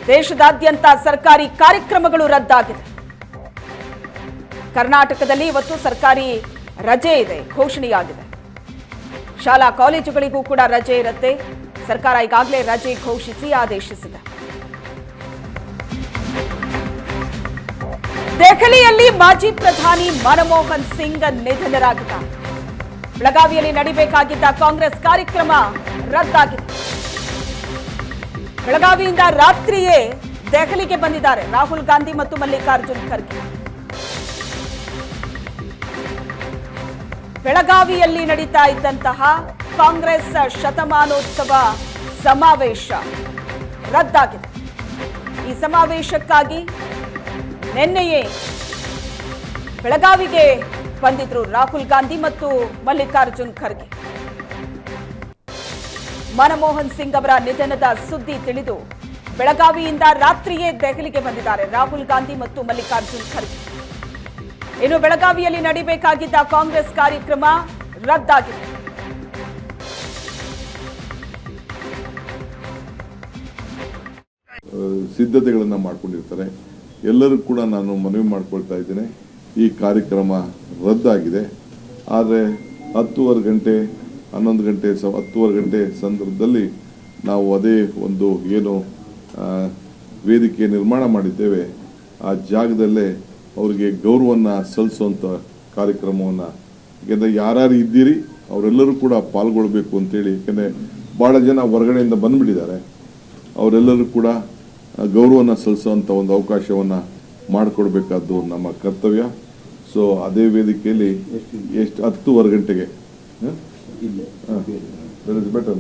ದೇಶದಾದ್ಯಂತ ಸರ್ಕಾರಿ ಕಾರ್ಯಕ್ರಮಗಳು ರದ್ದಾಗಿದೆ. ಕರ್ನಾಟಕದಲ್ಲಿ ಇವತ್ತು ಸರ್ಕಾರಿ ರಜೆ ಇದೆ, ಘೋಷಣೆಯಾಗಿದೆ. ಶಾಲಾ ಕಾಲೇಜುಗಳಿಗೂ ಕೂಡ ರಜೆ ಇರುತ್ತೆ. ಸರ್ಕಾರ ಈಗಾಗಲೇ ರಜೆ ಘೋಷಿಸಿ ಆದೇಶಿಸಿದೆ. ದೆಹಲಿಯಲ್ಲಿ ಮಾಜಿ ಪ್ರಧಾನಿ ಮನಮೋಹನ್ ಸಿಂಗ್ ನಿಧನರಾಗಿದ್ದಾರೆ. ಬೆಳಗಾವಿಯಲ್ಲಿ ನಡೆಯಬೇಕಾಗಿದ್ದ ಕಾಂಗ್ರೆಸ್ ಕಾರ್ಯಕ್ರಮ ರದ್ದಾಗಿದೆ. ಬೆಳಗಾವಿಯಿಂದ ರಾತ್ರಿಯೇ ದೆಹಲಿಗೆ ಬಂದಿದ್ದಾರೆ ರಾಹುಲ್ ಗಾಂಧಿ ಮತ್ತು ಮಲ್ಲಿಕಾರ್ಜುನ್ ಖರ್ಗೆ. ಬೆಳಗಾವಿಯಲ್ಲಿ ನಡೀತಾ ಇದ್ದಂತಹ ಕಾಂಗ್ರೆಸ್ ಶತಮಾನೋತ್ಸವ ಸಮಾವೇಶ ರದ್ದಾಗಿದೆ. ಈ ಸಮಾವೇಶಕ್ಕಾಗಿ ನಿನ್ನೆಯೇ ಬೆಳಗಾವಿಗೆ ಬಂದಿದ್ರು ರಾಹುಲ್ ಗಾಂಧಿ ಮತ್ತು ಮಲ್ಲಿಕಾರ್ಜುನ್ ಖರ್ಗೆ. ಮನಮೋಹನ್ ಸಿಂಗ್ ಅವರ ನಿಧನದ ಸುದ್ದಿ ತಿಳಿದು ಬೆಳಗಾವಿಯಿಂದ ರಾತ್ರಿಯೇ ದೆಹಲಿಗೆ ಬಂದಿದ್ದಾರೆ ರಾಹುಲ್ ಗಾಂಧಿ ಮತ್ತು ಮಲ್ಲಿಕಾರ್ಜುನ್ ಖರ್ಗೆ. ಇನ್ನು ಬೆಳಗಾವಿಯಲ್ಲಿ ನಡೆಯಬೇಕಾಗಿದ್ದ ಕಾಂಗ್ರೆಸ್ ಕಾರ್ಯಕ್ರಮ ರದ್ದಾಗಿದೆ. ಸಿದ್ಧತೆಗಳನ್ನು ಮಾಡ್ಕೊಂಡಿರ್ತಾರೆ. ಎಲ್ಲರೂ ಕೂಡ ನಾನು ಮನವಿ ಮಾಡ್ಕೊಳ್ತಾ ಇದ್ದೇನೆ, ಈ ಕಾರ್ಯಕ್ರಮ ರದ್ದಾಗಿದೆ. ಆದರೆ 10:30 ಗಂಟೆ 11 ಗಂಟೆ 10:30 ಗಂಟೆ ಸಂದರ್ಭದಲ್ಲಿ ನಾವು ಅದೇ ಒಂದು ಏನು ವೇದಿಕೆ ನಿರ್ಮಾಣ ಮಾಡಿದ್ದೇವೆ ಆ ಜಾಗದಲ್ಲೇ ಅವರಿಗೆ ಗೌರವವನ್ನು ಸಲ್ಲಿಸುವಂಥ ಕಾರ್ಯಕ್ರಮವನ್ನು, ಯಾಕೆಂದರೆ ಯಾರ್ಯಾರು ಇದ್ದೀರಿ ಅವರೆಲ್ಲರೂ ಕೂಡ ಪಾಲ್ಗೊಳ್ಬೇಕು ಅಂತೇಳಿ, ಯಾಕೆಂದರೆ ಭಾಳ ಜನ ಹೊರಗಡೆಯಿಂದ ಬಂದುಬಿಟ್ಟಿದ್ದಾರೆ. ಅವರೆಲ್ಲರೂ ಕೂಡ ಗೌರವವನ್ನು ಸಲ್ಲಿಸುವಂಥ ಒಂದು ಅವಕಾಶವನ್ನು ಮಾಡಿಕೊಡ್ಬೇಕಾದ್ದು ನಮ್ಮ ಕರ್ತವ್ಯ. ಸೊ ಅದೇ ವೇದಿಕೆಯಲ್ಲಿ ಎಷ್ಟು 10:30 ಗಂಟೆಗೆ ಬೆಟರ್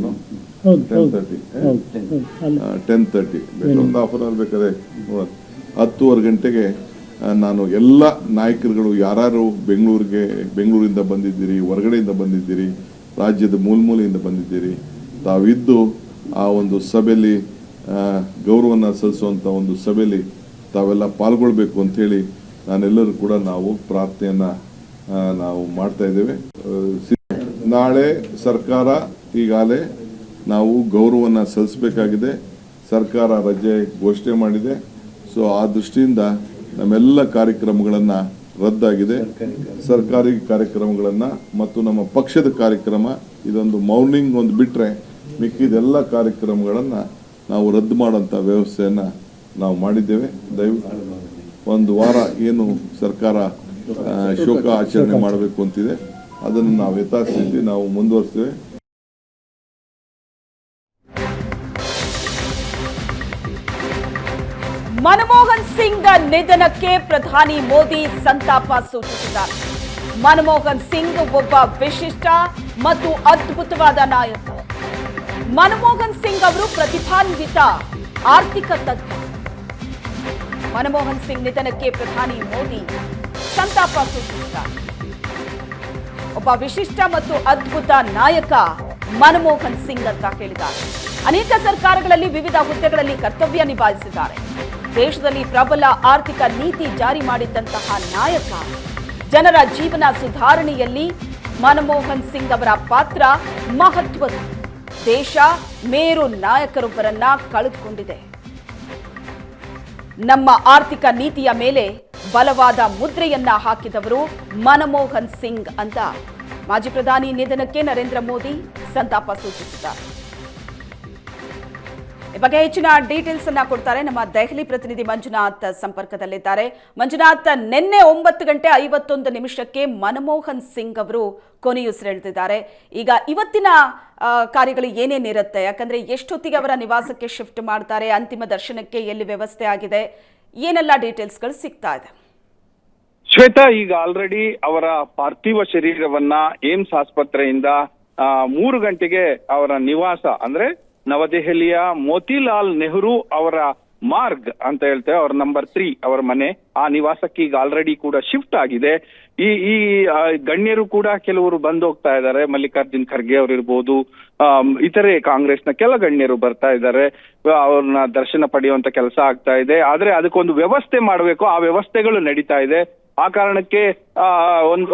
10:30 ಒಂದು ಹಾಫ್ ಅನ್ ಅವರ್ ಬೇಕಾದ್ರೆ 10:30 ಗಂಟೆಗೆ ನಾನು ಎಲ್ಲ ನಾಯಕರುಗಳು ಯಾರು ಬೆಂಗಳೂರಿಂದ ಬಂದಿದ್ದೀರಿ, ಹೊರಗಡೆಯಿಂದ ಬಂದಿದ್ದೀರಿ, ರಾಜ್ಯದ ಮೂಲೆಯಿಂದ ಬಂದಿದ್ದೀರಿ, ತಾವಿದ್ದು ಆ ಒಂದು ಸಭೆಯಲ್ಲಿ ಗೌರವವನ್ನು ಸಲ್ಲಿಸುವಂಥ ಒಂದು ಸಭೆಯಲ್ಲಿ ತಾವೆಲ್ಲ ಪಾಲ್ಗೊಳ್ಬೇಕು ಅಂಥೇಳಿ ನಾನೆಲ್ಲರೂ ಕೂಡ ನಾವು ಪ್ರಾರ್ಥನೆಯನ್ನು ನಾವು ಮಾಡ್ತಾ ಇದ್ದೇವೆ. ನಾಳೆ ಸರ್ಕಾರ ಈಗಾಗಲೇ ನಾವು ಗೌರವವನ್ನು ಸಲ್ಲಿಸಬೇಕಾಗಿದೆ. ಸರ್ಕಾರ ರಜೆ ಘೋಷಣೆ ಮಾಡಿದೆ. ಸೊ ಆ ದೃಷ್ಟಿಯಿಂದ ನಮ್ಮೆಲ್ಲ ಕಾರ್ಯಕ್ರಮಗಳನ್ನು ರದ್ದಾಗಿದೆ. ಸರ್ಕಾರಿ ಕಾರ್ಯಕ್ರಮಗಳನ್ನು ಮತ್ತು ನಮ್ಮ ಪಕ್ಷದ ಕಾರ್ಯಕ್ರಮ ಇದೊಂದು ಮಾರ್ನಿಂಗ್ ಒಂದು ಬಿಟ್ಟರೆ ಮಿಕ್ಕಿದೆಲ್ಲ ಕಾರ್ಯಕ್ರಮಗಳನ್ನು ನಾವು ರದ್ದು ಮಾಡೋಂಥ ವ್ಯವಸ್ಥೆಯನ್ನು ನಾವು ಮಾಡಿದ್ದೇವೆ. ದಯವಿಟ್ಟು ಒಂದು ವಾರ ಏನು ಸರ್ಕಾರ ಶೋಕ ಆಚರಣೆ ಮಾಡಬೇಕು ಅಂತಿದೆ ಅದನ್ನು ನಾವು ಯಥಾಸ್ಥಿತಿ ನಾವು ಮುಂದುವರಿಸ್ತೇವೆ. ಮನಮೋಹನ್ ಸಿಂಗ್ ನಿಧನಕ್ಕೆ ಪ್ರಧಾನಿ ಮೋದಿ ಸಂತಾಪ ಸೂಚಿಸಿದ್ದಾರೆ. ಮನಮೋಹನ್ ಸಿಂಗ್ ಒಬ್ಬ ವಿಶಿಷ್ಟ ಮತ್ತು ಅದ್ಭುತವಾದ ನಾಯಕ. ಮನಮೋಹನ್ ಸಿಂಗ್ ಅವರು ಪ್ರತಿಭಾನ್ವಿತ ಆರ್ಥಿಕ ತಜ್ಞ. ಮನಮೋಹನ್ ಸಿಂಗ್ ನಿಧನಕ್ಕೆ ಪ್ರಧಾನಿ ಮೋದಿ ಸಂತಾಪ ಸೂಚಿಸಿದ್ದಾರೆ. ಒಬ್ಬ ವಿಶಿಷ್ಟ ಮತ್ತು ಅದ್ಭುತ ನಾಯಕ ಮನಮೋಹನ್ ಸಿಂಗ್ ಅಂತ ಹೇಳಿದ್ದಾರೆ. ಅನೇಕ ಸರ್ಕಾರಗಳಲ್ಲಿ ವಿವಿಧ ಹುದ್ದೆಗಳಲ್ಲಿ ಕರ್ತವ್ಯ ನಿಭಾಯಿಸಿದ್ದಾರೆ. ದೇಶದಲ್ಲಿ ಪ್ರಬಲ ಆರ್ಥಿಕ ನೀತಿ ಜಾರಿ ಮಾಡಿದ್ದಂತಹ ನಾಯಕ. ಜನರ ಜೀವನ ಸುಧಾರಣೆಯಲ್ಲಿ ಮನಮೋಹನ್ ಸಿಂಗ್ ಅವರ ಪಾತ್ರ ಮಹತ್ವದ. ದೇಶ ಮೇರು ನಾಯಕರೊಬ್ಬರನ್ನ ಕಳೆದುಕೊಂಡಿದೆ. ನಮ್ಮ ಆರ್ಥಿಕ ನೀತಿಯ ಮೇಲೆ ಬಲವಾದ ಮುದ್ರೆಯನ್ನ ಹಾಕಿದವರು ಮನಮೋಹನ್ ಸಿಂಗ್ ಅಂತ ಮಾಜಿ ಪ್ರಧಾನಿ ನಿಧನಕ್ಕೆ ನರೇಂದ್ರ ಮೋದಿ ಸಂತಾಪ ಸೂಚಿಸಿದ್ದಾರೆ. ಈ ಬಗ್ಗೆ ಹೆಚ್ಚಿನ ಡೀಟೇಲ್ಸ್ ಅನ್ನ ಕೊಡ್ತಾರೆ ನಮ್ಮ ದೆಹಲಿ ಪ್ರತಿನಿಧಿ ಮಂಜುನಾಥ್ ಸಂಪರ್ಕದಲ್ಲಿದ್ದಾರೆ. ಮಂಜುನಾಥ್, ನಿನ್ನೆ 9:51 ಮನಮೋಹನ್ ಸಿಂಗ್ ಅವರು ಕೊನೆಯುಸಿರೆಳೆದಿದ್ದಾರೆ. ಈಗ ಇವತ್ತಿನ ಕಾರ್ಯಗಳು ಏನೇನಿರುತ್ತೆ? ಯಾಕಂದ್ರೆ ಎಷ್ಟೊತ್ತಿಗೆ ಅವರ ನಿವಾಸಕ್ಕೆ ಶಿಫ್ಟ್ ಮಾಡ್ತಾರೆ, ಅಂತಿಮ ದರ್ಶನಕ್ಕೆ ಎಲ್ಲಿ ವ್ಯವಸ್ಥೆ ಆಗಿದೆ, ಏನೆಲ್ಲ ಡೀಟೇಲ್ಸ್ಗಳು ಸಿಗ್ತಾ ಇದೆ? ಶ್ವೇತಾ, ಈಗ ಆಲ್ರೆಡಿ ಅವರ ಪಾರ್ಥಿವ ಶರೀರವನ್ನ ಏಮ್ಸ್ ಆಸ್ಪತ್ರೆಯಿಂದ 3 ಗಂಟೆಗೆ ಅವರ ನಿವಾಸ ಅಂದ್ರೆ ನವದೆಹಲಿಯ ಮೋತಿಲಾಲ್ ನೆಹರು ಅವರ ಮಾರ್ಗ್ ಅಂತ ಹೇಳ್ತೇವೆ, ಅವರ ನಂಬರ್ 3 ಅವರ ಮನೆ, ಆ ನಿವಾಸಕ್ಕೆ ಈಗ ಆಲ್ರೆಡಿ ಕೂಡ ಶಿಫ್ಟ್ ಆಗಿದೆ. ಈ ಗಣ್ಯರು ಕೂಡ ಕೆಲವರು ಬಂದು ಹೋಗ್ತಾ ಇದ್ದಾರೆ. ಮಲ್ಲಿಕಾರ್ಜುನ್ ಖರ್ಗೆ ಅವರು ಇರ್ಬೋದು, ಇತರೆ ಕಾಂಗ್ರೆಸ್ನ ಕೆಲ ಗಣ್ಯರು ಬರ್ತಾ ಇದ್ದಾರೆ. ಅವ್ರನ್ನ ದರ್ಶನ ಪಡೆಯುವಂತ ಕೆಲಸ ಆಗ್ತಾ ಇದೆ. ಆದ್ರೆ ಅದಕ್ಕೊಂದು ವ್ಯವಸ್ಥೆ ಮಾಡಬೇಕು, ಆ ವ್ಯವಸ್ಥೆಗಳು ನಡೀತಾ ಇದೆ. ಆ ಕಾರಣಕ್ಕೆ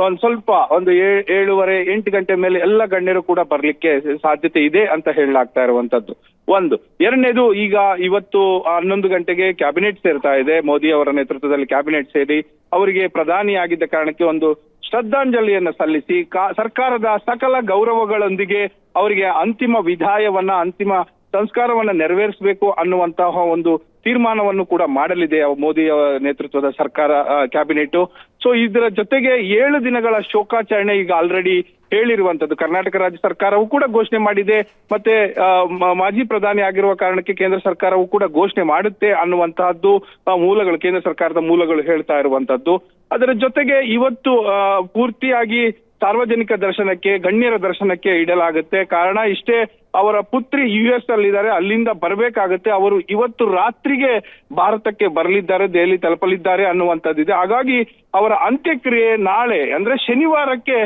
ಒಂದ್ ಸ್ವಲ್ಪ 7:30-8 ಗಂಟೆ ಮೇಲೆ ಎಲ್ಲ ಗಣ್ಯರು ಕೂಡ ಬರ್ಲಿಕ್ಕೆ ಸಾಧ್ಯತೆ ಇದೆ ಅಂತ ಹೇಳಲಾಗ್ತಾ ಇರುವಂತದ್ದು. ಒಂದು. ಎರಡನೇದು, ಈಗ ಇವತ್ತು 11 ಗಂಟೆಗೆ ಕ್ಯಾಬಿನೆಟ್ ಸೇರ್ತಾ ಇದೆ. ಮೋದಿ ಅವರ ನೇತೃತ್ವದಲ್ಲಿ ಕ್ಯಾಬಿನೆಟ್ ಸೇರಿ ಅವರಿಗೆ ಪ್ರಧಾನಿಯಾಗಿದ್ದ ಕಾರಣಕ್ಕೆ ಒಂದು ಶ್ರದ್ಧಾಂಜಲಿಯನ್ನ ಸಲ್ಲಿಸಿ ಸರ್ಕಾರದ ಸಕಲ ಗೌರವಗಳೊಂದಿಗೆ ಅವರಿಗೆ ಅಂತಿಮ ಸಂಸ್ಕಾರವನ್ನ ನೆರವೇರಿಸಬೇಕು ಅನ್ನುವಂತಹ ಒಂದು ತೀರ್ಮಾನವನ್ನು ಕೂಡ ಮಾಡಲಿದೆ ಮೋದಿ ನೇತೃತ್ವದ ಸರ್ಕಾರ, ಕ್ಯಾಬಿನೆಟ್. ಸೊ ಇದರ ಜೊತೆಗೆ 7 ದಿನಗಳ ಶೋಕಾಚರಣೆ ಈಗ ಆಲ್ರೆಡಿ ಹೇಳಿರುವಂತದ್ದು. ಕರ್ನಾಟಕ ರಾಜ್ಯ ಸರ್ಕಾರವು ಕೂಡ ಘೋಷಣೆ ಮಾಡಿದೆ, ಮತ್ತೆ ಮಾಜಿ ಪ್ರಧಾನಿ ಆಗಿರುವ ಕಾರಣಕ್ಕೆ ಕೇಂದ್ರ ಸರ್ಕಾರವು ಕೂಡ ಘೋಷಣೆ ಮಾಡುತ್ತೆ ಅನ್ನುವಂತಹದ್ದು ಕೇಂದ್ರ ಸರ್ಕಾರದ ಮೂಲಗಳು ಹೇಳ್ತಾ ಇರುವಂತದ್ದು. ಅದರ ಜೊತೆಗೆ ಇವತ್ತು ಪೂರ್ತಿಯಾಗಿ ಸಾರ್ವಜನಿಕ ದರ್ಶನಕ್ಕೆ, ಗಣ್ಯರ ದರ್ಶನಕ್ಕೆ ಇಡಲಾಗುತ್ತೆ. ಕಾರಣ ಇಷ್ಟೇ, ಅವರ ಪುತ್ರಿ US ಅಲ್ಲಿದ್ದಾರೆ, ಅಲ್ಲಿಂದ ಬರಬೇಕಾಗುತ್ತೆ. ಅವರು ಇವತ್ತು ರಾತ್ರಿಗೆ ಭಾರತಕ್ಕೆ ಬರಲಿದ್ದಾರೆ, ದೆಹಲಿ ತಲುಪಲಿದ್ದಾರೆ ಅನ್ನುವಂಥದ್ದಿದೆ. ಹಾಗಾಗಿ ಅವರ ಅಂತ್ಯಕ್ರಿಯೆ ನಾಳೆ ಅಂದ್ರೆ ಶನಿವಾರಕ್ಕೆ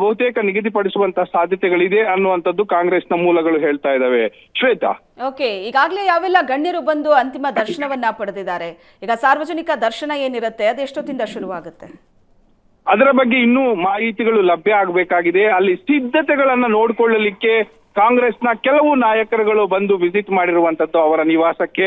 ಬಹುತೇಕ ನಿಗದಿಪಡಿಸುವಂತಹ ಸಾಧ್ಯತೆಗಳಿದೆ ಅನ್ನುವಂಥದ್ದು ಕಾಂಗ್ರೆಸ್ನ ಮೂಲಗಳು ಹೇಳ್ತಾ ಇದ್ದಾವೆ. ಶ್ವೇತಾ, ಓಕೆ, ಈಗಾಗಲೇ ಯಾವೆಲ್ಲ ಗಣ್ಯರು ಬಂದು ಅಂತಿಮ ದರ್ಶನವನ್ನ ಪಡೆದಿದ್ದಾರೆ? ಈಗ ಸಾರ್ವಜನಿಕ ದರ್ಶನ ಏನಿರುತ್ತೆ ಅದು ಎಷ್ಟೊತ್ತಿಂದ ಶುರುವಾಗುತ್ತೆ? ಅದರ ಬಗ್ಗೆ ಇನ್ನೂ ಮಾಹಿತಿಗಳು ಲಭ್ಯ ಆಗಬೇಕಾಗಿದೆ. ಅಲ್ಲಿ ಸಿದ್ಧತೆಗಳನ್ನ ನೋಡ್ಕೊಳ್ಳಲಿಕ್ಕೆ ಕಾಂಗ್ರೆಸ್ನ ಕೆಲವು ನಾಯಕರುಗಳು ಬಂದು ವಿಸಿಟ್ ಮಾಡಿರುವಂತದ್ದು ಅವರ ನಿವಾಸಕ್ಕೆ.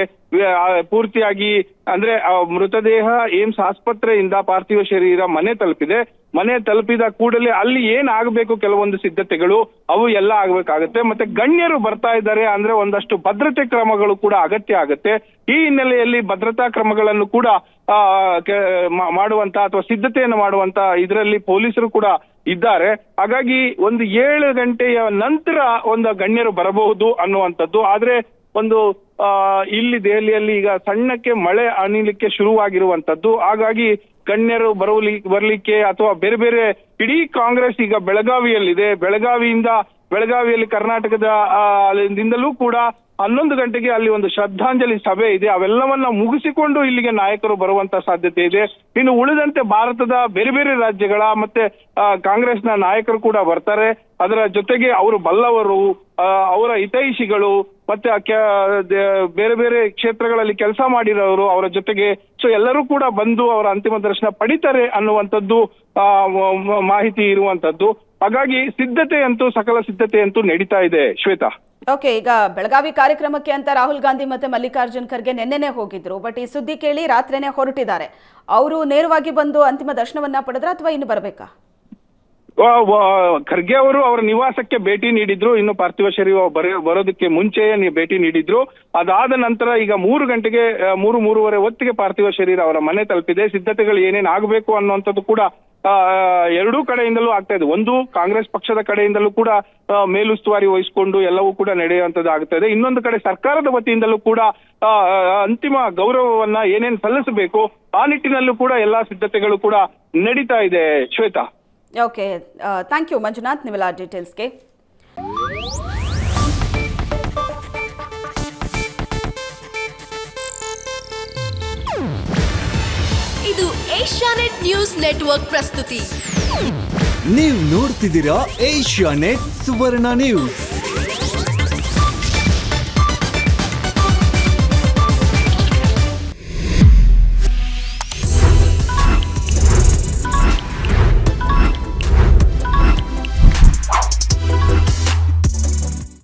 ಪೂರ್ತಿಯಾಗಿ ಅಂದ್ರೆ ಮೃತದೇಹ ಏಮ್ಸ್ ಆಸ್ಪತ್ರೆಯಿಂದ ಪಾರ್ಥಿವ ಶರೀರ ಮನೆ ತಲುಪಿದೆ. ಮನೆ ತಲುಪಿದ ಕೂಡಲೇ ಅಲ್ಲಿ ಏನಾಗಬೇಕು ಕೆಲವೊಂದು ಸಿದ್ಧತೆಗಳು ಅವು ಎಲ್ಲ ಆಗ್ಬೇಕಾಗತ್ತೆ. ಮತ್ತೆ ಗಣ್ಯರು ಬರ್ತಾ ಇದ್ದಾರೆ ಅಂದ್ರೆ ಒಂದಷ್ಟು ಭದ್ರತೆ ಕ್ರಮಗಳು ಕೂಡ ಅಗತ್ಯ ಆಗುತ್ತೆ. ಈ ಹಿನ್ನೆಲೆಯಲ್ಲಿ ಭದ್ರತಾ ಕ್ರಮಗಳನ್ನು ಕೂಡ ಮಾಡುವಂತ ಅಥವಾ ಸಿದ್ಧತೆಯನ್ನು ಮಾಡುವಂತ ಇದರಲ್ಲಿ ಪೊಲೀಸರು ಕೂಡ ಇದ್ದಾರೆ. ಹಾಗಾಗಿ ಒಂದು 7 ಗಂಟೆಯ ನಂತರ ಒಂದು ಗಣ್ಯರು ಬರಬಹುದು ಅನ್ನುವಂಥದ್ದು. ಆದ್ರೆ ಒಂದು ಇಲ್ಲಿ ದೆಹಲಿಯಲ್ಲಿ ಈಗ ಸಣ್ಣಕ್ಕೆ ಮಳೆ ಅನಿಲಿಕ್ಕೆ ಶುರುವಾಗಿರುವಂತದ್ದು. ಹಾಗಾಗಿ ಗಣ್ಯರು ಬರ್ಲಿಕ್ಕೆ ಅಥವಾ ಬೇರೆ ಬೇರೆ ಇಡೀ ಕಾಂಗ್ರೆಸ್ ಈಗ ಬೆಳಗಾವಿಯಲ್ಲಿದೆ. ಬೆಳಗಾವಿಯಲ್ಲಿ ಕರ್ನಾಟಕದ ದಿಂದಲೂ ಕೂಡ 11 ಗಂಟೆಗೆ ಅಲ್ಲಿ ಒಂದು ಶ್ರದ್ಧಾಂಜಲಿ ಸಭೆ ಇದೆ. ಅವೆಲ್ಲವನ್ನ ಮುಗಿಸಿಕೊಂಡು ಇಲ್ಲಿಗೆ ನಾಯಕರು ಬರುವಂತ ಸಾಧ್ಯತೆ ಇದೆ. ಇನ್ನು ಉಳಿದಂತೆ ಭಾರತದ ಬೇರೆ ಬೇರೆ ರಾಜ್ಯಗಳ ಮತ್ತೆ ಕಾಂಗ್ರೆಸ್ನ ನಾಯಕರು ಕೂಡ ಬರ್ತಾರೆ. ಅದರ ಜೊತೆಗೆ ಅವರು ಬಲ್ಲವರು, ಅವರ ಹಿತೈಷಿಗಳು, ಮತ್ತೆ ಬೇರೆ ಬೇರೆ ಕ್ಷೇತ್ರಗಳಲ್ಲಿ ಕೆಲಸ ಮಾಡಿರೋರು ಅವರ ಜೊತೆಗೆ ಎಲ್ಲರೂ ಕೂಡ ಬಂದು ಅವರ ಅಂತಿಮ ದರ್ಶನ ಪಡಿತಾರೆ ಅನ್ನುವಂಥದ್ದು ಮಾಹಿತಿ ಇರುವಂತದ್ದು. ಹಾಗಾಗಿ ಸಕಲ ಸಿದ್ಧತೆಯಂತೂ ನಡೀತಾ ಇದೆ. ಶ್ವೇತಾ, ಓಕೆ, ಈಗ ಬೆಳಗಾವಿ ಕಾರ್ಯಕ್ರಮಕ್ಕೆ ಅಂತ ರಾಹುಲ್ ಗಾಂಧಿ ಮತ್ತೆ ಮಲ್ಲಿಕಾರ್ಜುನ್ ಖರ್ಗೆ ನೆನ್ನೆನೆ ಹೋಗಿದ್ರು. ಬಟ್ ಈ ಸುದ್ದಿ ಕೇಳಿ ರಾತ್ರಿನೇ ಹೊರಟಿದ್ದಾರೆ. ಅವರು ನೇರವಾಗಿ ಬಂದು ಅಂತಿಮ ದರ್ಶನವನ್ನ ಪಡೆದ್ರ ಅಥವಾ ಇನ್ನು ಬರಬೇಕಾ? ಖರ್ಗೆ ಅವರು ಅವರ ನಿವಾಸಕ್ಕೆ ಭೇಟಿ ನೀಡಿದ್ರು. ಇನ್ನು ಪಾರ್ಥಿವ ಶರೀರ ಬರೋದಕ್ಕೆ ಮುಂಚೆಯೇ ಭೇಟಿ ನೀಡಿದ್ರು. ಅದಾದ ನಂತರ ಈಗ 3 ಗಂಟೆಗೆ 3-3:30 ಹೊತ್ತಿಗೆ ಪಾರ್ಥಿವ ಶರೀರ ಅವರ ಮನೆ ತಲುಪಿದೆ. ಸಿದ್ಧತೆಗಳು ಏನೇನು ಆಗಬೇಕು ಅನ್ನುವಂಥದ್ದು ಕೂಡ ಎರಡೂ ಕಡೆಯಿಂದಲೂ ಆಗ್ತಾ ಇದೆ. ಒಂದು, ಕಾಂಗ್ರೆಸ್ ಪಕ್ಷದ ಕಡೆಯಿಂದಲೂ ಕೂಡ ಮೇಲುಸ್ತುವಾರಿ ವಹಿಸಿಕೊಂಡು ಎಲ್ಲವೂ ಕೂಡ ನಡೆಯುವಂತದ್ದು ಆಗ್ತಾ ಇದೆ. ಇನ್ನೊಂದು ಕಡೆ ಸರ್ಕಾರದ ವತಿಯಿಂದಲೂ ಕೂಡ ಅಂತಿಮ ಗೌರವವನ್ನ ಏನೇನು ಸಲ್ಲಿಸಬೇಕು ಆ ನಿಟ್ಟಿನಲ್ಲೂ ಕೂಡ ಎಲ್ಲಾ ಸಿದ್ಧತೆಗಳು ಕೂಡ ನಡೀತಾ ಇದೆ. Shweta, okay, thank you Manjunath, ನೀವೆಲ್ಲ ಡೀಟೇಲ್ಸ್ಗೆ. ಇದು ಏಷ್ಯಾನೆಟ್ ನ್ಯೂಸ್ ನೆಟ್ವರ್ಕ್ ಪ್ರಸ್ತುತಿ. ನೀವು ನೋಡ್ತಿದ್ದೀರಾ ಏಷ್ಯಾನೆಟ್ ಸುವರ್ಣ ನ್ಯೂಸ್.